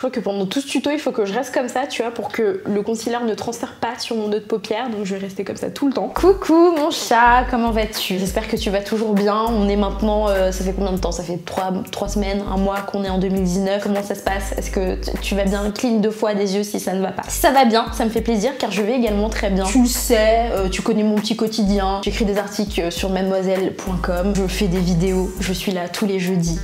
Je crois que pendant tout ce tuto, il faut que je reste comme ça, tu vois, pour que le concealer ne transfère pas sur mon autre paupière. Donc je vais rester comme ça tout le temps. Coucou mon chat, comment vas-tu? J'espère que tu vas toujours bien. On est maintenant, ça fait combien de temps? Ça fait 3 semaines, un mois qu'on est en 2019. Comment ça se passe? Est-ce que tu vas bien? Cligne 2 fois des yeux si ça ne va pas. Si ça va bien, ça me fait plaisir car je vais également très bien. Tu le sais, tu connais mon petit quotidien. J'écris des articles sur mademoiselle.com. Je fais des vidéos. Je suis là tous les jeudis,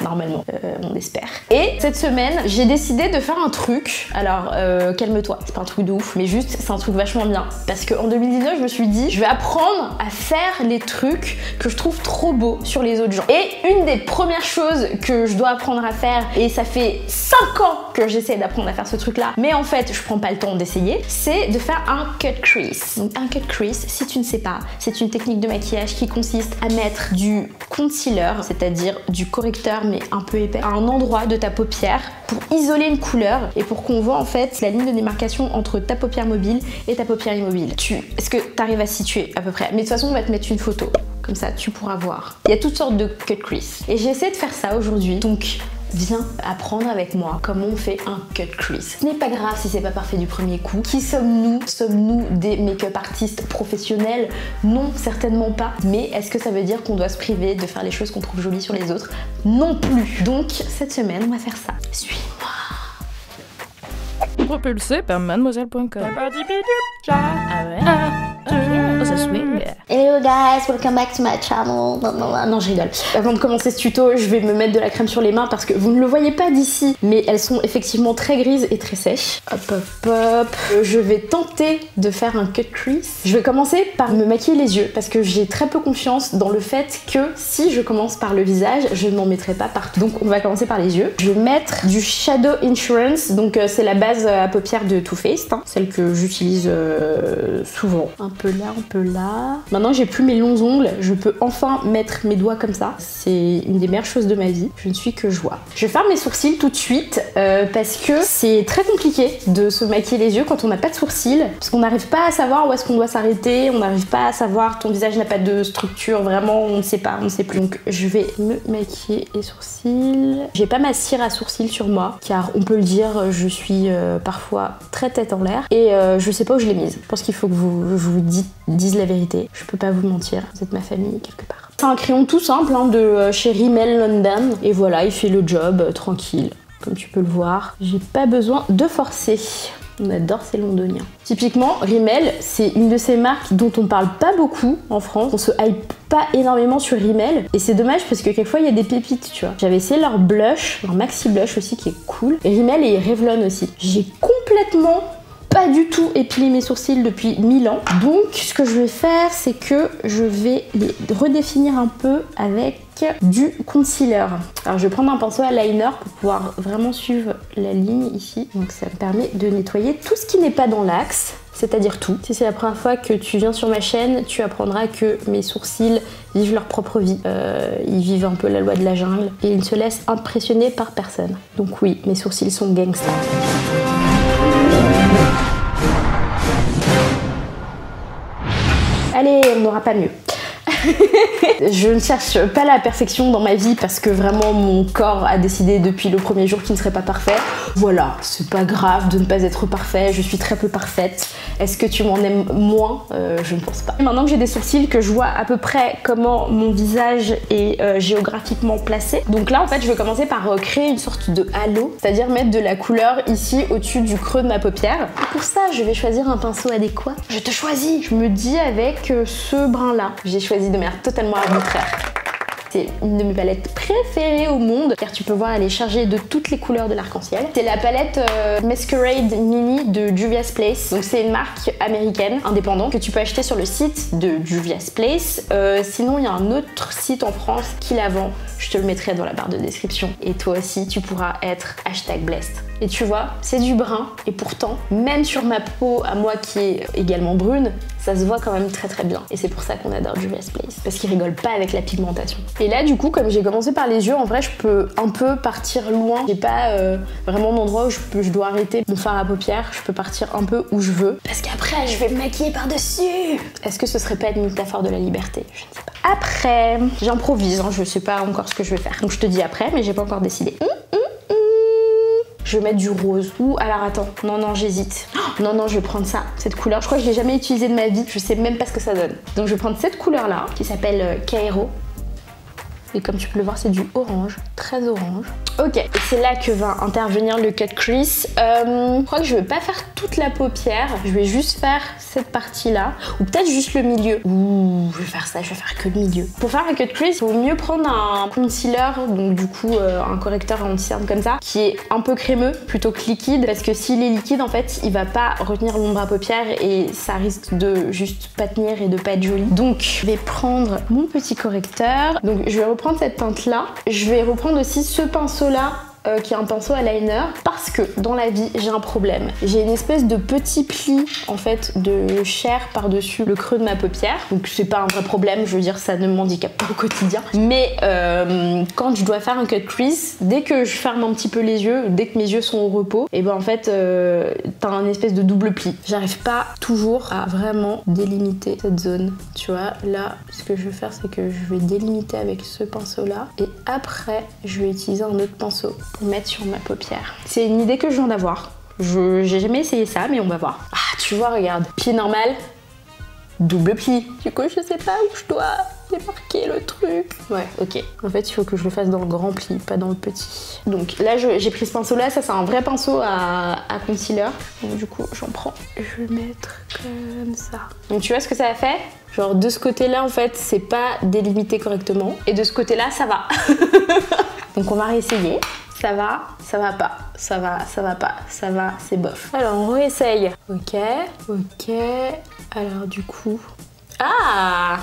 normalement, on espère. Et cette semaine, j'ai décidé de faire un truc. Alors, calme-toi, c'est pas un truc de ouf, mais juste, c'est un truc vachement bien. Parce qu'en 2019, je me suis dit, je vais apprendre à faire les trucs que je trouve trop beaux sur les autres gens. Et une des premières choses que je dois apprendre à faire, et ça fait 5 ans que j'essaie d'apprendre à faire ce truc-là, mais en fait, je prends pas le temps d'essayer, c'est de faire un cut crease. Donc, un cut crease, si tu ne sais pas, c'est une technique de maquillage qui consiste à mettre du concealer, c'est-à-dire du correcteur, mais un peu épais, à un endroit de ta paupière pour isoler une couleur et pour qu'on voit en fait la ligne de démarcation entre ta paupière mobile et ta paupière immobile. Est-ce que tu arrives à situer à peu près? Mais de toute façon, on va te mettre une photo. Comme ça, tu pourras voir. Il y a toutes sortes de cut crease. Et j'ai essayé de faire ça aujourd'hui. Donc, viens apprendre avec moi comment on fait un cut crease. Ce n'est pas grave si c'est pas parfait du premier coup. Qui sommes-nous? Sommes-nous des make-up artistes professionnels? Non, certainement pas. Mais est-ce que ça veut dire qu'on doit se priver de faire les choses qu'on trouve jolies sur les autres? Non plus. Donc, cette semaine, on va faire ça. Suis-moi. Propulsé par mademoiselle.com. Ça swing. Hello guys, welcome back to my channel. Non, je rigole. Avant de commencer ce tuto, je vais me mettre de la crème sur les mains parce que vous ne le voyez pas d'ici, mais elles sont effectivement très grises et très sèches. Hop, hop, hop. Je vais tenter de faire un cut crease. Je vais commencer par me maquiller les yeux parce que j'ai très peu confiance dans le fait que si je commence par le visage, je n'en mettrai pas partout. Donc on va commencer par les yeux. Je vais mettre du Shadow Insurance, donc c'est la base à paupières de Too Faced, hein, celle que j'utilise souvent. Un peu là, un peu là. Maintenant j'ai plus mes longs ongles, je peux enfin mettre mes doigts comme ça. C'est une des meilleures choses de ma vie. Je ne suis que joie. Je vais faire mes sourcils tout de suite parce que c'est très compliqué de se maquiller les yeux quand on n'a pas de sourcils. Parce qu'on n'arrive pas à savoir où est-ce qu'on doit s'arrêter, on n'arrive pas à savoir, ton visage n'a pas de structure, vraiment on ne sait pas, on ne sait plus. Donc je vais me maquiller les sourcils. J'ai pas ma cire à sourcils sur moi car on peut le dire, je suis parfois très tête en l'air et je sais pas où je l'ai mise. Je pense qu'il faut que je vous dise la vérité. Je peux pas vous mentir, vous êtes ma famille quelque part. C'est un crayon tout simple hein, de chez Rimmel London et voilà, il fait le job tranquille. Comme tu peux le voir, j'ai pas besoin de forcer. On adore ces londoniens. Typiquement, Rimmel, c'est une de ces marques dont on parle pas beaucoup en France. On se hype pas énormément sur Rimmel. Et c'est dommage parce que quelquefois, il y a des pépites, tu vois. J'avais essayé leur blush, leur maxi blush aussi qui est cool. Et Rimmel et Revlon aussi. J'ai complètement pas du tout épilé mes sourcils depuis 1000 ans. Donc, ce que je vais faire, c'est que je vais les redéfinir un peu avec du concealer. Alors, je vais prendre un pinceau à liner pour pouvoir vraiment suivre la ligne ici. Donc, ça me permet de nettoyer tout ce qui n'est pas dans l'axe, c'est-à-dire tout. Si c'est la première fois que tu viens sur ma chaîne, tu apprendras que mes sourcils vivent leur propre vie. Ils vivent un peu la loi de la jungle et ils ne se laissent impressionner par personne. Donc oui, mes sourcils sont gangsters. Allez, on n'aura pas mieux. Je ne cherche pas la perfection dans ma vie parce que vraiment mon corps a décidé depuis le premier jour qu'il ne serait pas parfait. Voilà, c'est pas grave de ne pas être parfait, je suis très peu parfaite. Est-ce que tu m'en aimes moins? Je ne pense pas. Maintenant que j'ai des sourcils, que je vois à peu près comment mon visage est géographiquement placé. Donc là en fait je vais commencer par créer une sorte de halo, c'est-à-dire mettre de la couleur ici au-dessus du creux de ma paupière. Et pour ça je vais choisir un pinceau adéquat. Je te choisis. Je me dis avec ce brin là. J'ai choisi de manière totalement arbitraire. C'est une de mes palettes préférées au monde car tu peux voir elle est chargée de toutes les couleurs de l'arc-en-ciel. C'est la palette Masquerade Mini de Juvia's Place. Donc c'est une marque américaine indépendante que tu peux acheter sur le site de Juvia's Place. Sinon il y a un autre site en France qui la vend. Je te le mettrai dans la barre de description. Et toi aussi tu pourras être #blessed. Et tu vois, c'est du brun et pourtant, même sur ma peau à moi qui est également brune, ça se voit quand même très très bien. Et c'est pour ça qu'on adore Juvia's Place, parce qu'ils rigolent pas avec la pigmentation. Et là du coup, comme j'ai commencé par les yeux, en vrai je peux un peu partir loin. J'ai pas vraiment d'endroit où je dois arrêter mon fard à paupières. Je peux partir un peu où je veux, parce qu'après je vais me maquiller par-dessus. Est-ce que ce serait pas une métaphore de la liberté? Je ne sais pas. Après, j'improvise, hein, je sais pas encore ce que je vais faire. Donc je te dis après, mais j'ai pas encore décidé. je vais mettre du rose. Ou alors attends, non, j'hésite. Oh, non, je vais prendre ça, cette couleur. Je crois que je l'ai jamais utilisée de ma vie, je sais même pas ce que ça donne. Donc je vais prendre cette couleur-là, qui s'appelle Cairo. Et comme tu peux le voir, c'est du orange, très orange. Ok, et c'est là que va intervenir le cut crease. Je crois que je vais pas faire toute la paupière, je vais juste faire cette partie-là, ou peut-être juste le milieu. Ouh, je vais faire ça, je vais faire que le milieu. Pour faire un cut crease, il vaut mieux prendre un concealer, donc du coup un correcteur anti-cerne comme ça, qui est un peu crémeux plutôt que liquide, parce que s'il est liquide, en fait, il va pas retenir l'ombre à paupières et ça risque de juste pas tenir et de pas être joli. Donc, je vais prendre mon petit correcteur. Donc, je vais reprendre cette teinte-là. Je vais reprendre aussi ce pinceau-là, qui est un pinceau à liner, parce que dans la vie j'ai un problème. J'ai une espèce de petit pli en fait de chair par-dessus le creux de ma paupière, donc c'est pas un vrai problème, je veux dire ça ne m'handicape pas au quotidien, mais quand je dois faire un cut crease, dès que je ferme un petit peu les yeux, dès que mes yeux sont au repos, et ben en fait t'as un espèce de double pli. J'arrive pas toujours à vraiment délimiter cette zone, tu vois. Là ce que je vais faire, c'est que je vais délimiter avec ce pinceau là, et après je vais utiliser un autre pinceau pour mettre sur ma paupière. C'est une idée que je viens d'avoir. J'ai jamais essayé ça, mais on va voir. Ah, tu vois, regarde. Pied normal, double pli. Du coup, je sais pas où je dois démarquer le truc. Ouais, ok. En fait, il faut que je le fasse dans le grand pli, pas dans le petit. Donc là, j'ai pris ce pinceau-là. Ça, c'est un vrai pinceau à concealer. Donc du coup, j'en prends. Je vais le mettre comme ça. Donc tu vois ce que ça a fait? Genre de ce côté-là, en fait, c'est pas délimité correctement. Et de ce côté-là, ça va. Donc on va réessayer. Ça va pas, ça va pas, ça va, c'est bof. Alors on réessaye. Ok. Alors du coup... Ah,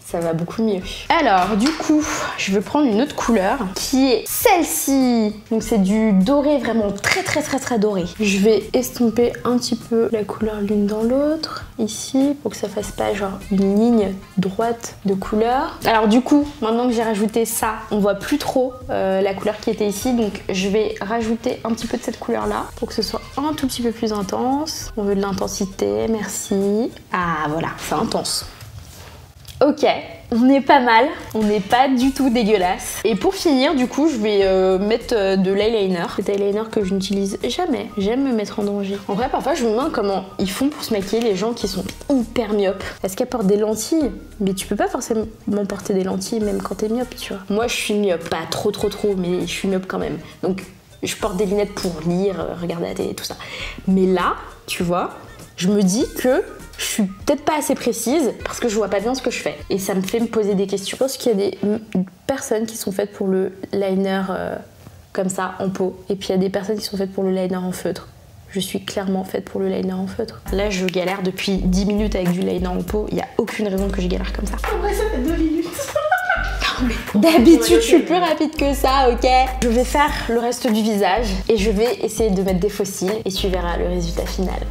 ça va beaucoup mieux. Alors du coup, je vais prendre une autre couleur qui est celle-ci. Donc c'est du doré, vraiment très doré. Je vais estomper un petit peu la couleur l'une dans l'autre, ici, pour que ça fasse pas genre une ligne droite de couleur. Alors du coup, maintenant que j'ai rajouté ça, on voit plus trop la couleur qui était ici, donc je vais rajouter un petit peu de cette couleur-là pour que ce soit un tout petit peu plus intense. On veut de l'intensité, merci. Ah voilà, c'est intense. Ok, on est pas mal, on n'est pas du tout dégueulasse. Et pour finir, du coup, je vais mettre de l'eyeliner. Cet eyeliner que je n'utilise jamais. J'aime me mettre en danger. En vrai, parfois, je me demande comment ils font pour se maquiller les gens qui sont hyper myopes. Est-ce qu'elles portent des lentilles? Mais tu peux pas forcément porter des lentilles même quand t'es myope, tu vois. Moi, je suis myope, pas trop, mais je suis myope quand même. Donc, je porte des lunettes pour lire, regarder la télé, tout ça. Mais là, tu vois, je me dis que je suis peut-être pas assez précise parce que je vois pas bien ce que je fais. Et ça me fait me poser des questions. Je pense qu'il y a des personnes qui sont faites pour le liner comme ça, en peau. Et puis il y a des personnes qui sont faites pour le liner en feutre. Je suis clairement faite pour le liner en feutre. Là, je galère depuis 10 minutes avec du liner en peau. Il n'y a aucune raison que je galère comme ça. En vrai, ça fait 2 minutes. D'habitude, je suis plus rapide que ça, ok? Je vais faire le reste du visage et je vais essayer de mettre des faux cils et tu verras le résultat final.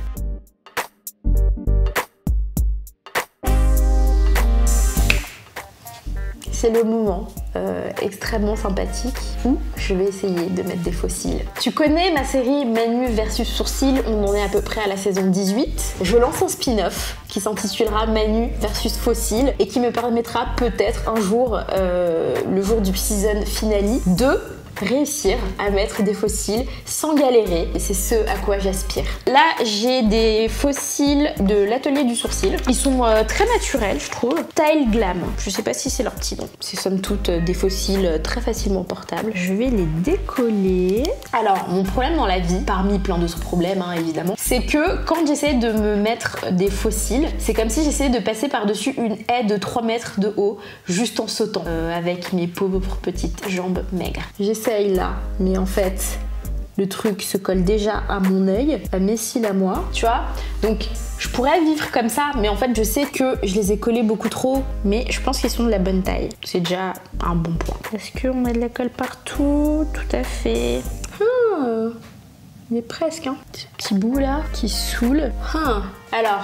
C'est le moment extrêmement sympathique où je vais essayer de mettre des faux cils. Tu connais ma série Manu versus sourcils, on en est à peu près à la saison 18. Je lance un spin-off qui s'intitulera Manu versus faux cils et qui me permettra peut-être un jour, le jour du season finale, de réussir à mettre des faux cils sans galérer, et c'est ce à quoi j'aspire. Là, j'ai des faux cils de l'atelier du sourcil. Ils sont très naturels, je trouve. Style Glam. Je sais pas si c'est leur petit nom. C'est somme toute des faux cils très facilement portables. Je vais les décoller. Alors, mon problème dans la vie, parmi plein d'autres problèmes hein, évidemment, c'est que quand j'essaie de me mettre des faux cils, c'est comme si j'essayais de passer par-dessus une haie de 3 mètres de haut, juste en sautant, avec mes pauvres petites jambes maigres. J'essaie là, mais en fait le truc se colle déjà à mon œil, à mes cils à moi, tu vois. Donc je pourrais vivre comme ça, mais en fait je sais que je les ai collés beaucoup trop, mais je pense qu'ils sont de la bonne taille. C'est déjà un bon point. Est-ce qu'on a de la colle partout? Tout à fait. Mais presque, hein. Ce petit bout là qui saoule. Alors,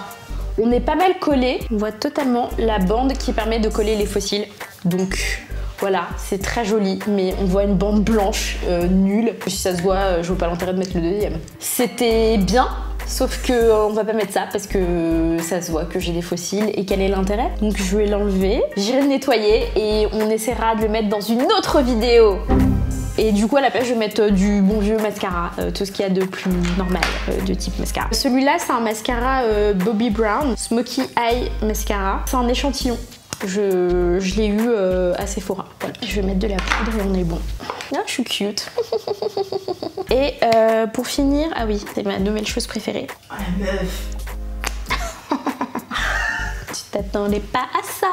on est pas mal collé. On voit totalement la bande qui permet de coller les faux cils. Donc voilà, c'est très joli, mais on voit une bande blanche nulle. Si ça se voit, je vois pas l'intérêt de mettre le deuxième. C'était bien, sauf que on va pas mettre ça parce que ça se voit que j'ai des faux cils et quel est l'intérêt. Donc je vais l'enlever, j'irai le nettoyer et on essaiera de le mettre dans une autre vidéo. Et du coup à la place je vais mettre du bon vieux mascara, tout ce qu'il y a de plus normal de type mascara. Celui-là c'est un mascara Bobbi Brown Smoky Eye Mascara. C'est un échantillon. Je l'ai eu à Sephora. Voilà. Je vais mettre de la poudre et on est bon. Ah, je suis cute. Et pour finir, ah oui, c'est ma nouvelle chose préférée. Oh la meuf. Tu t'attendais pas à ça.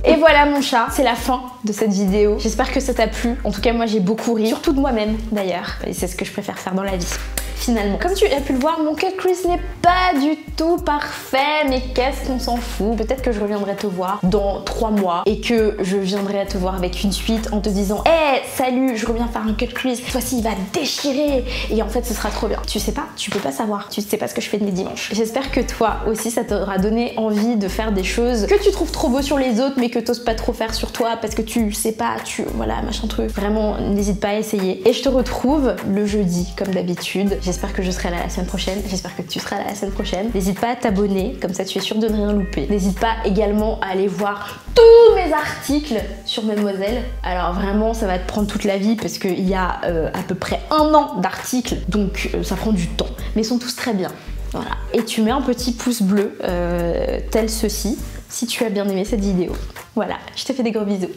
Et voilà mon chat, c'est la fin de cette vidéo. J'espère que ça t'a plu. En tout cas moi j'ai beaucoup ri, surtout de moi-même d'ailleurs. Et c'est ce que je préfère faire dans la vie. Finalement. Comme tu as pu le voir, mon cut crease n'est pas du tout parfait, mais qu'est-ce qu'on s'en fout? Peut-être que je reviendrai te voir dans 3 mois et que je viendrai te voir avec une suite en te disant hey, salut, je reviens faire un cut crease, cette fois-ci il va déchirer et en fait ce sera trop bien. Tu sais pas, tu peux pas savoir, tu sais pas ce que je fais de mes dimanches. J'espère que toi aussi ça t'aura donné envie de faire des choses que tu trouves trop beau sur les autres mais que t'oses pas trop faire sur toi parce que tu sais pas, voilà, machin truc. Vraiment, n'hésite pas à essayer. Et je te retrouve le jeudi comme d'habitude. J'espère que je serai là la semaine prochaine. J'espère que tu seras là la semaine prochaine. N'hésite pas à t'abonner, comme ça tu es sûr de ne rien louper. N'hésite pas également à aller voir tous mes articles sur Mademoiselle. Alors vraiment, ça va te prendre toute la vie parce qu'il y a à peu près 1 an d'articles, donc ça prend du temps. Mais ils sont tous très bien. Voilà. Et tu mets un petit pouce bleu, tel ceci, si tu as bien aimé cette vidéo. Voilà, je te fais des gros bisous.